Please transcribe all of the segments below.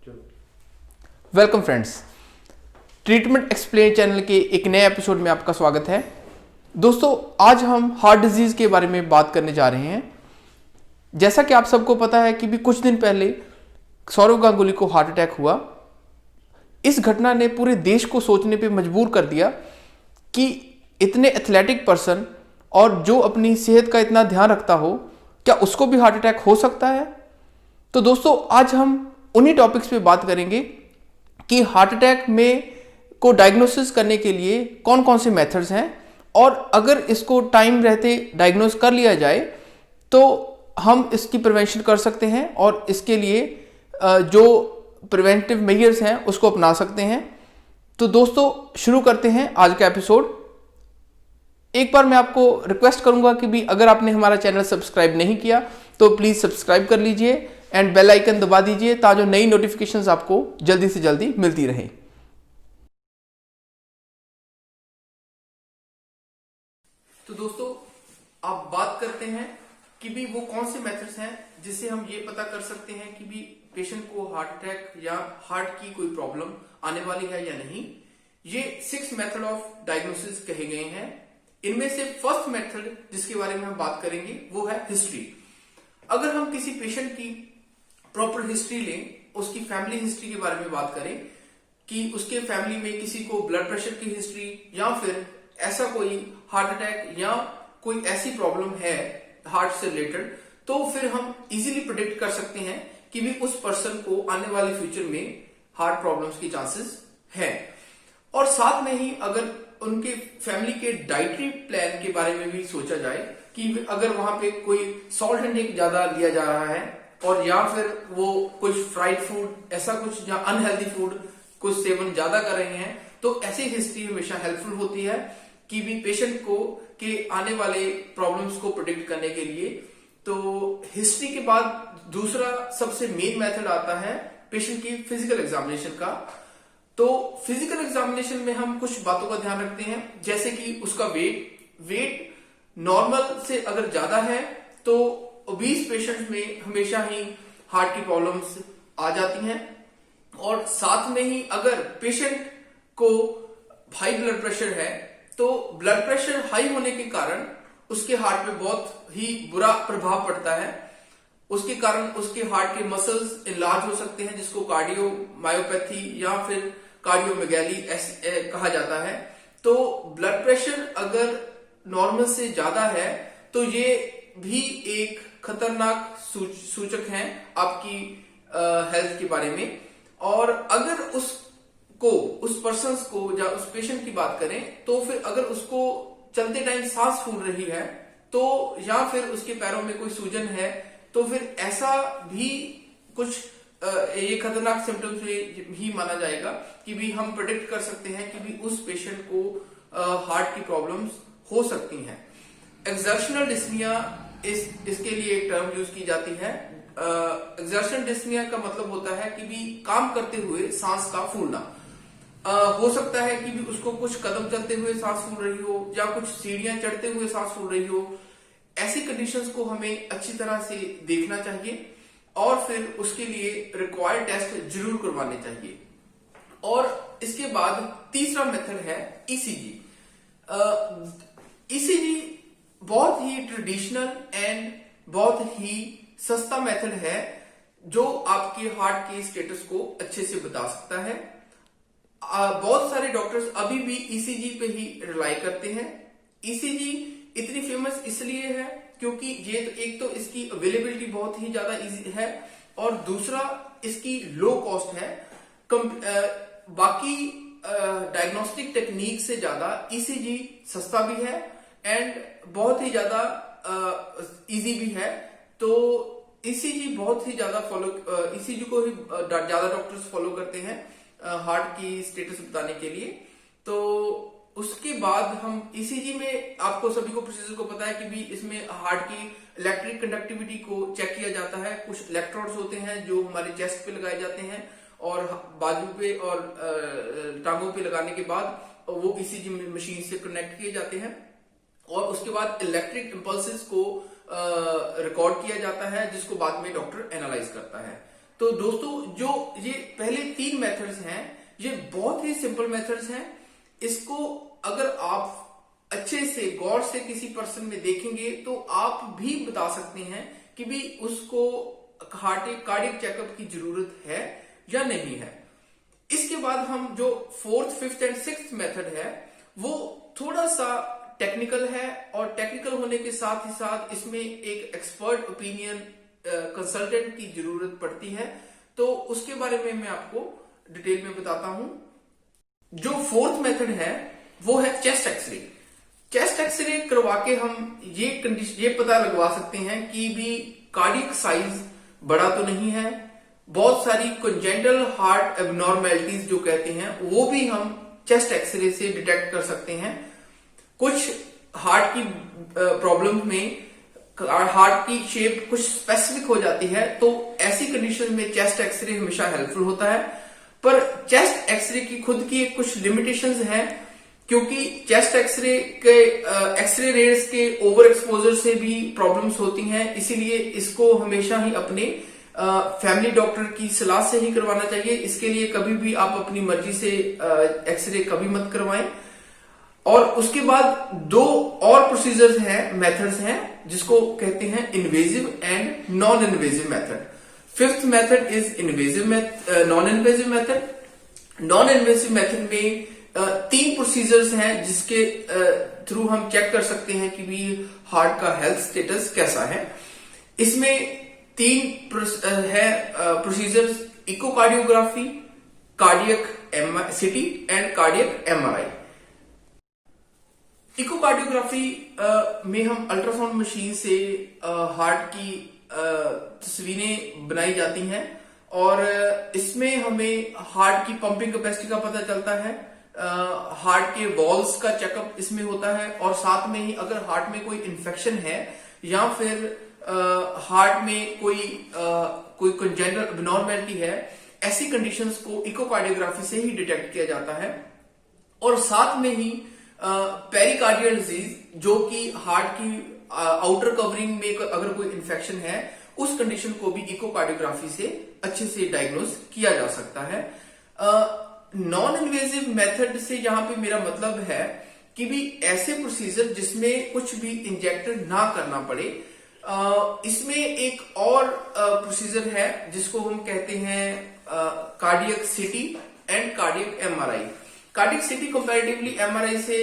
Welcome friends, treatment explain channel के एक नए एपिसोड में आपका स्वागत है। दोस्तों, आज हम हार्ट डिजीज के बारे में बात करने जा रहे हैं। जैसा कि आप सबको पता है कि भी कुछ दिन पहले सौरव गांगुली को हार्ट अटैक हुआ। इस घटना ने पूरे देश को सोचने पे मजबूर कर दिया कि इतने एथलेटिक पर्सन और जो अपनी सेहत का इतना ध्यान रखता हो, क्या उसको भी हार्ट अटैक हो सकता है। तो दोस्तों, आज हम उन्हीं टॉपिक्स पे बात करेंगे कि हार्ट अटैक में को डायग्नोसिस करने के लिए कौन कौन से मेथड्स हैं, और अगर इसको टाइम रहते डायग्नोस कर लिया जाए तो हम इसकी प्रिवेंशन कर सकते हैं और इसके लिए जो प्रिवेंटिव मेजर्स हैं उसको अपना सकते हैं। तो दोस्तों, शुरू करते हैं आज का एपिसोड। एक बार मैं आपको रिक्वेस्ट करूंगा कि भी अगर आपने हमारा चैनल सब्सक्राइब नहीं किया तो प्लीज सब्सक्राइब कर लीजिए एंड बेल आइकन दबा दीजिए ताकि जो नई नोटिफिकेशंस आपको जल्दी से जल्दी मिलती रहे। तो दोस्तों, आप बात करते हैं कि भी वो कौन से मेथड्स हैं जिससे हम ये पता कर सकते हैं कि भी पेशेंट को हार्ट अटैक या हार्ट की कोई प्रॉब्लम आने वाली है या नहीं। ये 6 मेथड ऑफ डायग्नोसिस कहे गए हैं। इनमें से फर्स्ट मेथड जिसके बारे में हम बात करेंगे वो है हिस्ट्री। अगर हम किसी पेशेंट की प्रॉपर हिस्ट्री लें, उसकी फैमिली हिस्ट्री के बारे में बात करें कि उसके फैमिली में किसी को ब्लड प्रेशर की हिस्ट्री या फिर ऐसा कोई हार्ट अटैक या कोई ऐसी प्रॉब्लम है हार्ट से रिलेटेड, तो फिर हम इजीली प्रेडिक्ट कर सकते हैं कि भी उस पर्सन को आने वाले फ्यूचर में हार्ट प्रॉब्लम्स की चांसेस है। और साथ में ही अगर उनके फैमिली के डाइटरी प्लान के बारे में भी सोचा जाए कि अगर वहां पे कोई सॉल्ट इंटेक ज्यादा लिया जा रहा है और या फिर वो कुछ फ्राइड फूड ऐसा कुछ या अनहेल्दी फूड कुछ सेवन ज्यादा कर रहे हैं, तो ऐसी हिस्ट्री हमेशा हेल्पफुल होती है कि भी पेशेंट को के आने वाले प्रॉब्लम्स को प्रेडिक्ट करने के लिए। तो हिस्ट्री के बाद दूसरा सबसे मेन मेथड आता है पेशेंट की फिजिकल एग्जामिनेशन का। तो फिजिकल एग्जामिनेशन में हम कुछ बातों का ध्यान रखते हैं, जैसे कि उसका वेट नॉर्मल से अगर ज्यादा है तो ओबीस पेशेंट में हमेशा ही हार्ट की प्रॉब्लम्स आ जाती हैं। और साथ में ही अगर पेशेंट को हाई ब्लड प्रेशर है तो ब्लड प्रेशर हाई होने के कारण उसके हार्ट पे बहुत ही बुरा प्रभाव पड़ता है। उसके कारण उसके हार्ट के मसल्स इनलार्ज हो सकते हैं, जिसको कार्डियोमायोपैथी या फिर कार्डियोमेगैली कहा जाता है। तो ब्लड प्रेशर अगर नॉर्मल से ज्यादा है तो ये भी एक खतरनाक सूचक है आपकी हेल्थ के बारे में। और अगर उस पर्सन को या उस पेशेंट की बात करें तो फिर अगर उसको चलते टाइम सांस फूल रही है तो या फिर उसके पैरों में कोई सूजन है तो फिर ऐसा भी कुछ ये खतरनाक सिम्टम्स ही माना जाएगा कि भी हम प्रेडिक्ट कर सकते हैं कि भी उस पेशेंट को हार्ट की प्रॉब्लम्स हो सकती हैं। एक्सर्शनल डिस्निया इसके लिए एक टर्म यूज की जाती है। एक्सर्शनल डिस्निया का मतलब होता है कि भी काम करते हुए सांस का फूलना। हो सकता है कि भी उसको कुछ कदम चलते हुए सांस फूल रही हो या कुछ सीढ़ियां चढ़ते हुए सांस फूल रही हो। ऐसी कंडीशंस को हमें अच्छी तरह से देखना चाहिए और फिर उसके लिए रिक्वायर्ड टेस्ट जरूर करवाने चाहिए। और इसके बाद तीसरा मेथड है ईसीजी। ईसीजी बहुत ही ट्रेडिशनल एंड बहुत ही सस्ता मेथड है जो आपके हार्ट के स्टेटस को अच्छे से बता सकता है। बहुत सारे डॉक्टर्स अभी भी ईसीजी पे ही रिलाई करते हैं। ईसीजी इतनी फेमस इसलिए है क्योंकि ये एक तो इसकी अवेलेबिलिटी बहुत ही ज्यादा इजी है और दूसरा इसकी लो कॉस्ट है। बाकी डायग्नोस्टिक टेक्निक से ज्यादा ईसीजी सस्ता भी है एंड बहुत ही ज्यादा इजी भी है। तो ईसीजी बहुत ही ज्यादा ईसीजी को ही ज्यादा डॉक्टर्स फॉलो करते हैं हार्ट की स्टेटस बताने के लिए। तो उसके बाद हम ईसीजी में आपको सभी को प्रोसीजर को पता है कि भी इसमें हार्ट की इलेक्ट्रिक कंडक्टिविटी को चेक किया जाता है। कुछ इलेक्ट्रोड्स होते हैं जो हमारे चेस्ट पे लगाए जाते हैं और बाजू पे और टांगों पे लगाने के बाद वो ईसीजी मशीन से कनेक्ट किए जाते हैं और उसके बाद इलेक्ट्रिक इंपल्सेस को रिकॉर्ड किया जाता है जिसको बाद में डॉक्टर एनालाइज करता है। तो दोस्तों, जो ये पहले 3 मेथड्स हैं, ये बहुत ही सिंपल मेथड्स हैं। इसको अगर आप अच्छे से गौर से किसी पर्सन में देखेंगे तो आप भी बता सकते हैं कि भी उसको कार्डियक चेकअप की जरूरत है या नहीं है। इसके बाद हम जो 4th, 5th and 6th method है वो थोड़ा सा टेक्निकल है, और टेक्निकल होने के साथ ही साथ इसमें एक एक्सपर्ट ओपिनियन कंसल्टेंट की जरूरत पड़ती है, तो उसके बारे में मैं आपको डिटेल में बताता हूं। जो 4th मेथड है वो है चेस्ट एक्सरे। चेस्ट एक्सरे करवा के हम ये पता लगवा सकते हैं कि भी कार्डियक साइज बड़ा तो नहीं है। बहुत सारी कंजेंटल हार्ट एबनॉर्मेलिटीज जो कहते हैं वो भी हम चेस्ट एक्सरे से डिटेक्ट कर सकते हैं। कुछ हार्ट की प्रॉब्लम में हार्ट की शेप कुछ स्पेसिफिक हो जाती है, तो ऐसी कंडीशन में चेस्ट एक्सरे हमेशा हेल्पफुल होता है। पर चेस्ट एक्सरे की खुद की कुछ लिमिटेशंस हैं, क्योंकि चेस्ट एक्सरे के एक्सरे रेज के ओवर एक्सपोजर से भी प्रॉब्लम्स होती हैं, इसीलिए इसको हमेशा ही अपने फैमिली डॉक्टर की सलाह से ही करवाना चाहिए। इसके लिए कभी भी आप अपनी मर्जी से एक्सरे कभी मत करवाएं। और उसके बाद 2 और प्रोसीजर्स हैं, मेथड्स हैं, जिसको कहते हैं invasive and non invasive method. 5th method is non invasive method. Non invasive method में 3 प्रोसीजर्स हैं जिसके थ्रू हम चेक कर सकते हैं कि भी हार्ट का हेल्थ स्टेटस कैसा है। इसमें 3 है प्रोसीजर्स: इकोकार्डियोग्राफी, कार्डियक सीटी एंड कार्डियक एमआरआई। इकोकार्डियोग्राफी में हम अल्ट्रासाउंड मशीन से हार्ट की तस्वीरें बनाई जाती हैं, और इसमें हमें हार्ट की पंपिंग कैपेसिटी का पता चलता है, हार्ट के वॉल्स का चेकअप इसमें होता है, और साथ में ही अगर हार्ट में कोई इन्फेक्शन है या फिर हार्ट में कोई कंजेंटल एबनॉर्मेलिटी है, ऐसी कंडीशंस को इकोकार्डियोग्राफी से ही डिटेक्ट किया जाता है। और साथ में ही पेरिकार्डियल डिजीज, जो कि हार्ट की आउटर कवरिंग में अगर कोई इन्फेक्शन है, उस कंडीशन को भी इकोकार्डियोग्राफी से अच्छे से डायग्नोज किया जा सकता है। नॉन इन्वेजिव मेथड से यहां पे मेरा मतलब है कि भी ऐसे प्रोसीजर जिसमें कुछ भी इंजेक्ट ना करना पड़े। इसमें एक और प्रोसीजर है जिसको हम कहते हैं कार्डियक सीटी एंड कार्डियक एमआरआई। कार्डियक सीटी कंपैरेटिवली एमआरआई से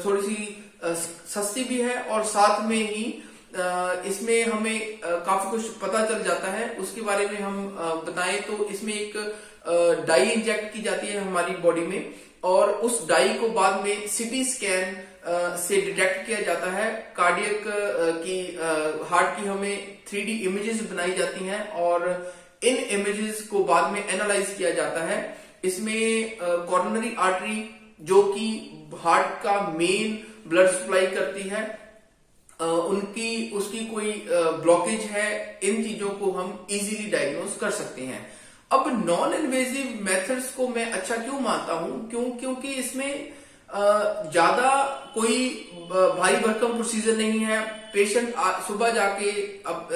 थोड़ी सी सस्ती भी है, और साथ में ही इसमें हमें काफी कुछ पता चल जाता है। उसके बारे में हम बताएं तो इसमें एक डाई इंजेक्ट की जाती है हमारी बॉडी में, और उस डाई को बाद में सीटी स्कैन से डिटेक्ट किया जाता है। कार्डियक की हार्ट की हमें 3D इमेजेस बनाई जाती हैं, और इन इमेजेस को बाद में एनालाइज किया जाता है। इसमें कॉरोनरी आर्टरी, जो कि हार्ट का मेन ब्लड सप्लाई करती है, उसकी कोई ब्लॉकेज है, इन चीजों को हम इजीली डायग्नोज कर सकते हैं। अब नॉन इन्वेजिव मेथड्स को मैं अच्छा क्यों मानता हूं? क्योंकि इसमें ज्यादा कोई भारी भरकम प्रोसीजर नहीं है। पेशेंट सुबह जाके अब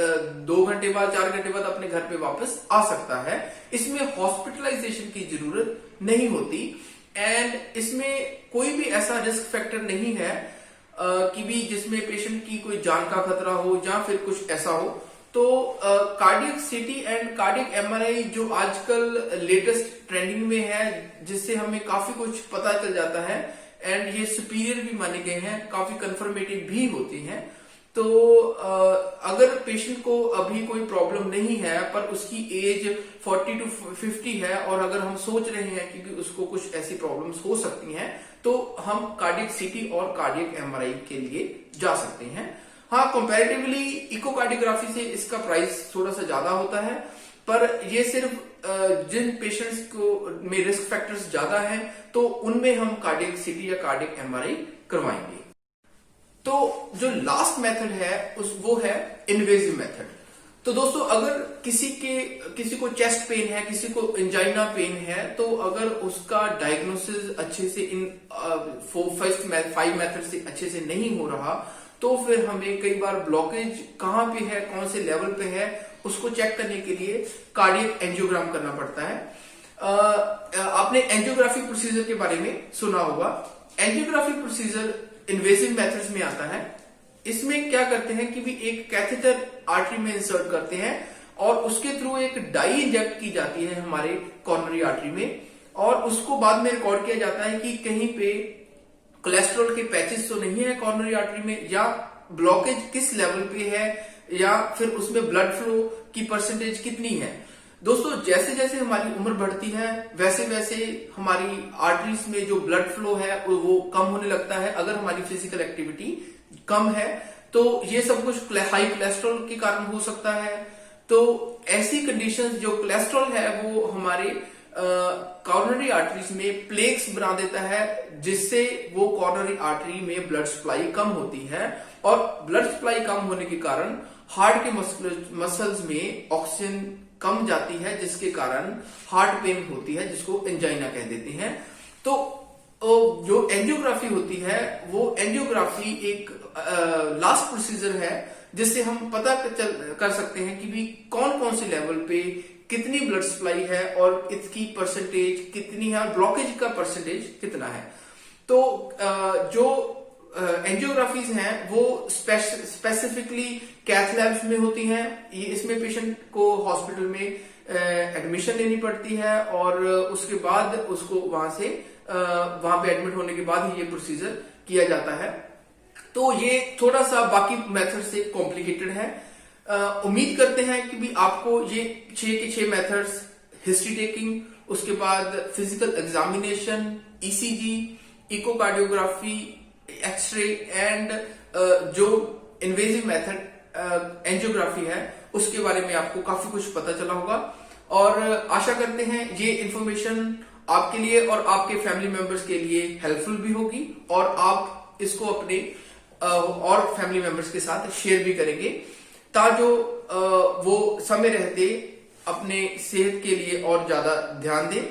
2 घंटे बाद 4 घंटे बाद अपने घर पे वापस आ सकता है। इसमें हॉस्पिटलाइजेशन की जरूरत नहीं होती, एंड इसमें कोई भी ऐसा रिस्क फैक्टर नहीं है कि भी जिसमें पेशेंट की कोई जान का खतरा हो या फिर कुछ ऐसा हो। तो कार्डियक सीटी एंड कार्डियक एमआरआई जो आजकल लेटेस्ट ट्रेंडिंग में है, जिससे हमें काफी कुछ पता चल जाता है, एंड ये सुपीरियर भी माने गए हैं, काफी कंफर्मेटिव भी होती हैं। तो अगर पेशेंट को अभी कोई प्रॉब्लम नहीं है, पर उसकी एज 40 to 50 है, और अगर हम सोच रहे हैं कि उसको कुछ ऐसी प्रॉब्लम्स हो सकती हैं, तो हम कार्डियक सीटी और कार्डियक एमआरआई के लिए जा सकते हैं। हाँ, कंपैरेटिवली इकोकार्डियोग्राफी से इसका प्राइस थोड़ा सा ज्यादा होता है, पर ये सिर्फ जिन पेशेंट्स को में रिस्क फैक्टर्स ज्यादा हैं, तो उनमें हम कार्डियक सीटी या कार्डियक एमआरआई करवाएंगे। तो जो लास्ट मेथड है वो है इन्वेजिव मेथड। तो दोस्तों, अगर किसी को चेस्ट पेन है, किसी को एंजाइना पेन है, तो अगर उसका डायग्नोसिस अच्छे से इन 5 मेथड से अच्छे से नहीं हो रहा, तो फिर हमें कई बार ब्लॉकेज कहाँ पे है, कौन से लेवल पे है, उसको चेक करने के लिए कार्डियक एंजियोग्राम करना पड़ता है। आपने एंजियोग्राफी प्रोसीजर के बारे में सुना होगा। एंजियोग्राफी प्रोसीजर इन्वेसिव मेथड्स में आता है। इसमें क्या करते हैं कि भी एक कैथेटर आर्टरी में इंसर्ट करते हैं और उसके थ्रू एक डाई इंजेक्ट की जाती है हमारे कॉर्नरी आर्टरी में, और उसको बाद में रिकॉर्ड किया जाता है कि कहीं पे कोलेस्ट्रॉल के पैचेस तो नहीं है कॉर्नरी आर्टरी में, या ब्लॉकेज किस लेवल पे है, या फिर उसमें ब्लड फ्लो की परसेंटेज कितनी है। दोस्तों, जैसे जैसे हमारी उम्र बढ़ती है वैसे वैसे हमारी आर्टरीज में जो ब्लड फ्लो है वो कम होने लगता है। अगर हमारी फिजिकल एक्टिविटी कम है तो ये सब कुछ हाई कोलेस्ट्रॉल के कारण हो सकता है। तो ऐसी कंडीशंस, जो कोलेस्ट्रॉल है वो हमारे कॉर्नरी आर्टरीज में प्लेक्स बना देता है, जिससे वो कॉर्नरी आर्टरी में ब्लड सप्लाई कम होती है, और ब्लड सप्लाई कम होने के कारण हार्ट के मसल्स में ऑक्सीजन कम जाती है, जिसके कारण हार्ट पेन होती है, जिसको एंजाइना कह देते हैं। तो जो एंजियोग्राफी होती है वो एंजियोग्राफी एक लास्ट प्रोसीजर है जिससे हम पता कर सकते हैं कि भी कौन कौन से लेवल पे कितनी ब्लड सप्लाई है और इसकी परसेंटेज कितनी है, ब्लॉकेज का परसेंटेज कितना है। तो जो एंजियोग्राफीज हैं वो स्पेसिफिकली कैथ लैब्स में होती हैं। ये इसमें पेशेंट को हॉस्पिटल में एडमिशन लेनी पड़ती है और उसके बाद उसको वहां पे एडमिट होने के बाद ही ये प्रोसीजर किया जाता है। तो ये थोड़ा सा बाकी मेथड से कॉम्प्लिकेटेड है। उम्मीद करते हैं कि भी आपको ये 6 के 6 मेथड्स, हिस्ट्री टेकिंग, उसके बाद physical examination, ECG, echocardiography, X-ray and जो इन्वेजिव मेथड एंजियोग्राफी है उसके बारे में आपको काफी कुछ पता चला होगा। और आशा करते हैं ये इंफॉर्मेशन आपके लिए और आपके फैमिली मेंबर्स के लिए हेल्पफुल भी होगी और आप इसको अपने और फैमिली मेंबर्स के साथ शेयर भी करेंगे, ताकि वो समय रहते अपने सेहत के लिए और ज्यादा ध्यान दें